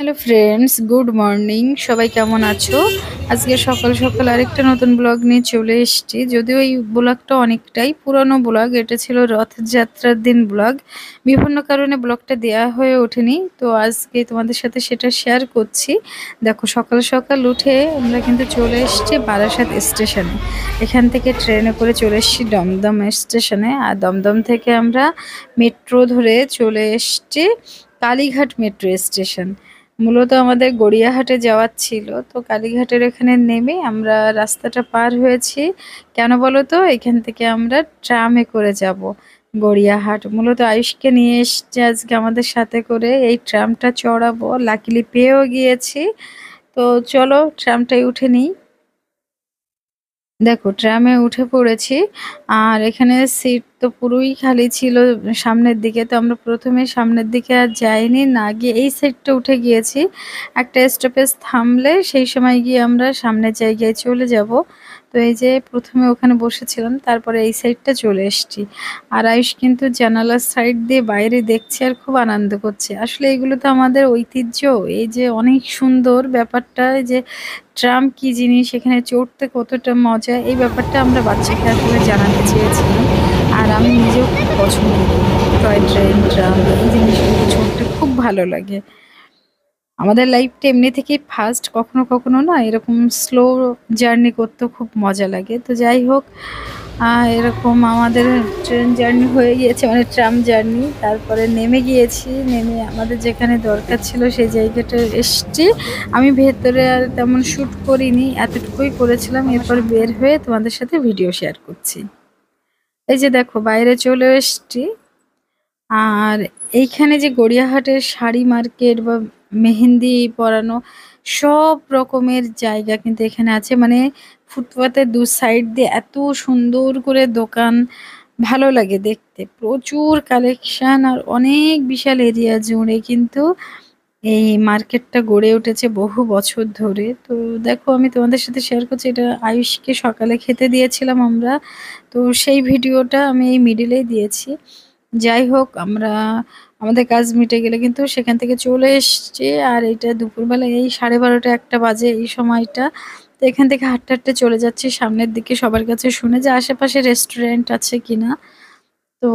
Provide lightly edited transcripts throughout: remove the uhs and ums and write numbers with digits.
Hello friends, good morning. সবাই কেমন আছো? আজকে সকাল সকাল আরেকটা নতুন ব্লগ নিয়ে চলে এসেছি। যদিও এই ব্লগটা অনেকটাই পুরনো ব্লগ, এটা ছিল রথযাত্রার দিন ব্লগ। বিভিন্ন কারণে ব্লগটা দেয়া হয়ে ওঠেনি, তো আজকে তোমাদের সাথে সেটা শেয়ার করছি। দেখো, সকাল সকাল উঠে আমরা কিন্তু চলে এসেছি বারাসাত স্টেশনে। এখান থেকে ট্রেনে করে চলে এসেছি দমদম স্টেশনে, আর দমদম থেকে আমরা মেট্রো ধরে চলে এসেছি কালীঘাট মেট্রো স্টেশন। মূলত আমাদের গড়িয়াহাটে যাওয়ার ছিল, তো কালীঘাটের এখানে নেমে আমরা রাস্তাটা পার হয়েছি। কেন বলো তো? এখান থেকে আমরা ট্রামে করে যাব গড়িয়াহাট। মূলত আয়ুষকে নিয়ে এসছে আজকে আমাদের সাথে করে, এই ট্রামটা চড়াবো। লাকিলি পেয়েও গিয়েছি। তো চলো ট্রামটায় উঠে নিই। দেখো, ট্রামে উঠে পড়েছি, আর এখানে সিট তো পুরোই খালি ছিল সামনের দিকে। তো আমরা প্রথমে সামনের দিকে আর যাইনি, না গিয়ে এই সাইডটা উঠে গিয়েছি। একটা স্টপেজ থামলে সেই সময় গিয়ে আমরা সামনের জায়গায় চলে যাব। তো এই যে প্রথমে ওখানে বসেছিলাম, তারপরে এই সাইডটা চলে এসেছি। আর আয়ুষ কিন্তু জানালার সাইড দিয়ে বাইরে দেখছে আর খুব আনন্দ করছে। আসলে এগুলো তো আমাদের ঐতিহ্য। এই যে অনেক সুন্দর ব্যাপারটা, এই যে ট্রাম কি জিনিস, এখানে চড়তে কতটা মজা, এই ব্যাপারটা আমরা বাচ্চাকে আসলে জানাতে চেয়েছিলাম। আর আমি নিজেও খুব পছন্দ করি টয় ট্রেন, ট্রাম, এই জিনিসগুলো চড়তে খুব ভালো লাগে। আমাদের লাইফটা এমনি থেকেই ফাস্ট, কখনো কখনো না এরকম স্লো জার্নি করতেও খুব মজা লাগে। তো যাই হোক, এরকম আমাদের ট্রেন জার্নি হয়ে গিয়েছে, মানে ট্রাম জার্নি। তারপরে নেমে গিয়েছি, নেমে আমাদের যেখানে দরকার ছিল সেই জায়গাটা এসছি। আমি ভেতরে আর তেমন শ্যুট করিনি, এতটুকুই করেছিলাম। এরপর বের হয়ে তোমাদের সাথে ভিডিও শেয়ার করছি। এই যে দেখো, বাইরে চলে এসছি। আর এইখানে যে গড়িয়াহাটের শাড়ি মার্কেট বা মেহেন্দি পরানো সব রকমের জায়গা কিন্তু এখানে আছে। মানে ফুটপাতের দু সাইড দিয়ে এত সুন্দর করে দোকান, ভালো লাগে দেখতে। প্রচুর কালেকশন, আর অনেক বিশাল এরিয়া জুড়ে কিন্তু এই মার্কেটটা গড়ে উঠেছে বহু বছর ধরে। তো দেখো, আমি তোমাদের সাথে শেয়ার করছি, এটা আয়ুষকে সকালে খেতে দিয়েছিলাম আমরা। তো সেই ভিডিওটা আমি এই মিডিলেই দিয়েছি। যাই হোক, আমরা আমাদের কাজ মিটে গেলে কিন্তু সেখান থেকে চলে এসছি। আর এটা দুপুরবেলা এই 12:30 একটা বাজে এই সময়টা। তো এখান থেকে হাঁটতে হাঁটতে চলে যাচ্ছি সামনের দিকে, সবার কাছে শুনে যে আশেপাশে রেস্টুরেন্ট আছে কিনা। তো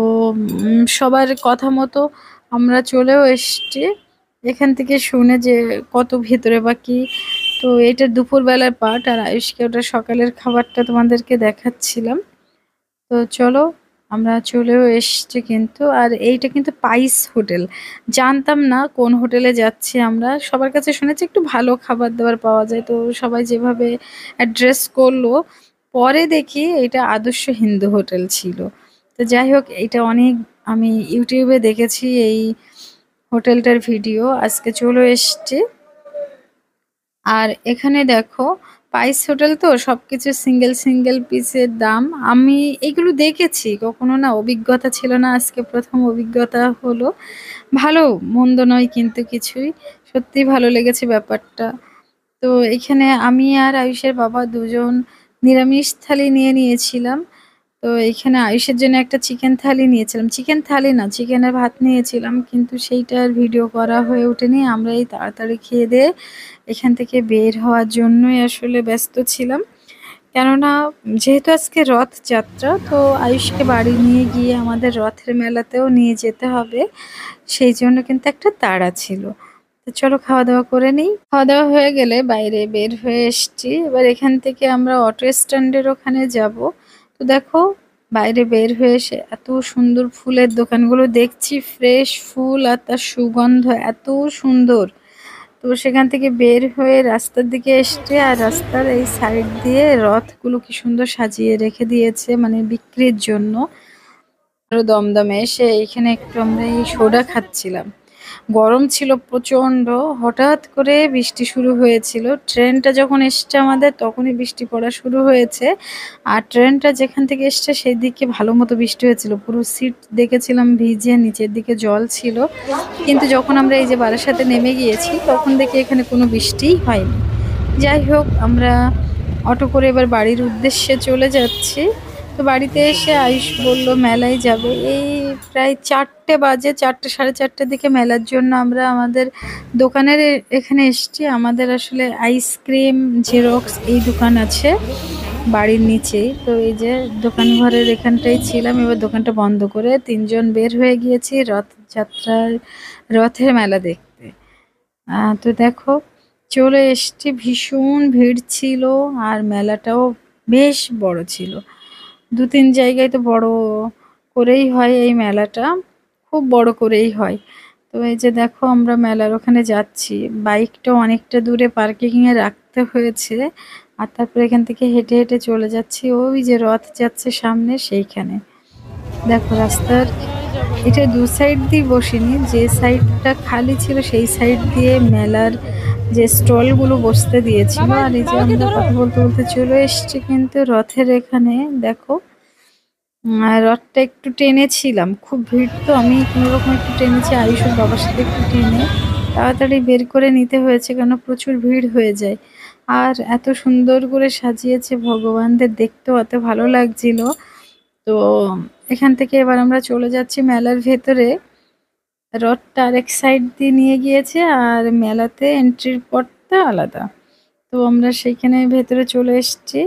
সবার কথা মতো আমরা চলেও এসছি এখান থেকে শুনে যে কত ভেতরে বা কি। তো এটা দুপুরবেলার পার্ট, আর আয়ুষকে ওটা সকালের খাবারটা তোমাদেরকে দেখাচ্ছিলাম। তো চলো, আমরা চলেও এসছি কিন্তু। আর এইটা কিন্তু পাইস হোটেল। জানতাম না কোন হোটেলে যাচ্ছি আমরা। সবার কাছে শুনেছি একটু ভালো খাবার দাবার পাওয়া যায়, তো সবাই যেভাবে অ্যাড্রেস করলো, পরে দেখি এটা আদর্শ হিন্দু হোটেল ছিল। তো যাই হোক, এটা অনেক আমি ইউটিউবে দেখেছি এই হোটেলটার ভিডিও, আজকে চলে এসছি। আর এখানে দেখো, পাইস হোটেল তো সবকিছু সিঙ্গেল সিঙ্গেল পিসের দাম। আমি এগুলো দেখেছি, কখনো না অভিজ্ঞতা ছিল না, আজকে প্রথম অভিজ্ঞতা হলো। ভালো মন্দ নয় কিন্তু কিছুই, সত্যি ভালো লেগেছে ব্যাপারটা। তো এখানে আমি আর আয়ুষের বাবা দুজন নিরামিষ থালি নিয়ে নিয়েছিলাম। তো এখানে আয়ুষের জন্য একটা চিকেন থালি নিয়েছিলাম, চিকেন থালি না, চিকেনের ভাত নিয়েছিলাম, কিন্তু সেইটার ভিডিও করা হয়ে ওঠেনি। আমরা এই তাড়াতাড়ি খেয়ে দিয়ে এখান থেকে বের হওয়ার জন্যই আসলে ব্যস্ত ছিলাম। কেননা যেহেতু আজকে রথযাত্রা, তো আয়ুষকে বাড়ি নিয়ে গিয়ে আমাদের রথের মেলাতেও নিয়ে যেতে হবে, সেই জন্য কিন্তু একটা তাড়া ছিল। তো চলো খাওয়া দাওয়া করে নিই। খাওয়া দাওয়া হয়ে গেলে বাইরে বের হয়ে এসছি। এবার এখান থেকে আমরা অটো স্ট্যান্ডের ওখানে যাব। তো দেখো, বাইরে বের হয়ে এসে এত সুন্দর ফুলের দোকানগুলো দেখছি, ফ্রেশ ফুল আর তার সুগন্ধ এত সুন্দর। তো সেখান থেকে বের হয়ে রাস্তার দিকে এসছে, আর রাস্তার এই সাইড দিয়ে রথগুলো কি সুন্দর সাজিয়ে রেখে দিয়েছে, মানে বিক্রির জন্য। আরো দমদমে এসে এখানে একটু আমরা এই সোডা খাচ্ছিলাম। গরম ছিল প্রচন্ড, হঠাৎ করে বৃষ্টি শুরু হয়েছিল। ট্রেনটা যখন এসছে আমাদের তখনই বৃষ্টি পড়া শুরু হয়েছে। আর ট্রেনটা যেখান থেকে এসছে সেই দিকে ভালো মতো বৃষ্টি হয়েছিল, পুরো সিট দেখেছিলাম ভিজে, নিচের দিকে জল ছিল। কিন্তু যখন আমরা এই যে বারাসাতে নেমে গিয়েছি তখন দেখি এখানে কোনো বৃষ্টিই হয়নি। যাই হোক, আমরা অটো করে এবার বাড়ির উদ্দেশ্যে চলে যাচ্ছি। তো বাড়িতে এসে আয়ুষ বলল মেলায় যাবে। এই প্রায় 4টে বাজে, 4টে সাড়ে 4টের দিকে মেলার জন্য আমরা আমাদের দোকানের এখানে এসছি। আমাদের আসলে আইসক্রিম, জেরক্স এই দোকান আছে বাড়ির নিচেই। তো এই যে দোকান ঘরের এখানটাই ছিলাম। এবার দোকানটা বন্ধ করে 3জন বের হয়ে গিয়েছি রথযাত্রার, রথের মেলা দেখতে। তো দেখো চলে এসছি, ভীষণ ভিড় ছিল আর মেলাটাও বেশ বড় ছিল। 2-3 জায়গায় তো বড় করেই হয় এই মেলাটা, খুব বড় করেই হয়। তো এই যে দেখো আমরা মেলার ওখানে যাচ্ছি, বাইকটা অনেকটা দূরে পার্কিংয়ে রাখতে হয়েছে। আর তারপরে এখান থেকে হেঁটে হেঁটে চলে যাচ্ছি ওই যে রথ যাচ্ছে সামনে সেইখানে। দেখো রাস্তার এটা 2 সাইড দিয়ে বসেনি, যে সাইডটা খালি ছিল সেই সাইড দিয়ে মেলার যে স্টলগুলো বসতে দিয়েছিল। আর এই যে আমরা কথা বলতে বলতে চলে এসেছি কিন্তু রথের এখানে। দেখো রথটা একটু টেনেছিলাম, খুব ভিড় তো আমি কোনোরকম একটু টেনেছি, আয়ুষের বাবার সাথে একটু টেনে তাড়াতাড়ি বের করে নিতে হয়েছে, কেন প্রচুর ভিড় হয়ে যায়। আর এত সুন্দর করে সাজিয়েছে ভগবানদের, দেখতেও এত ভালো লাগছিল। তো এখান থেকে এবার আমরা চলে যাচ্ছি মেলার ভেতরে। রথটা আরেক সাইড দিয়ে নিয়ে গিয়েছে আর মেলাতে এন্ট্রির পথটা আলাদা। তো আমরা সেইখানে ভেতরে চলে এসেছি।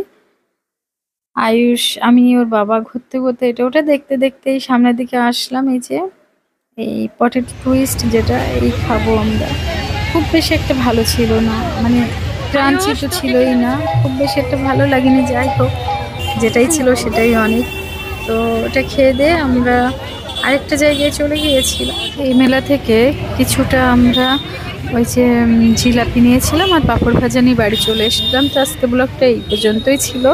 আয়ুষ, আমি, ওর বাবা ঘুরতে ঘুরতে এটা ওটা দেখতে দেখতে এই সামনের দিকে আসলাম। এই যে এই পটেটো টুইস্ট যেটা এই খাবো আমরা। খুব বেশি একটা ভালো ছিল না, মানে ক্রাঞ্চি তো ছিলই না, খুব বেশি একটা ভালো লাগেনি। যাই হোক যেটাই ছিল সেটাই অনেক। তো ওটা খেয়ে দিয়ে আমরা আরেকটা জায়গায় চলে গিয়েছিলাম। এই মেলা থেকে কিছুটা আমরা ওই যে জিলাপি নিয়েছিলাম আর পাঁপড় ভাজা নিয়ে বাড়ি চলে এসেছিলাম। তো আজকে ব্লগটা এই পর্যন্তই ছিল।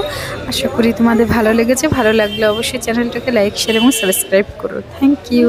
আশা করি তোমাদের ভালো লেগেছে। ভালো লাগলে অবশ্যই চ্যানেলটাকে লাইক, শেয়ার এবং সাবস্ক্রাইব করো। Thank you.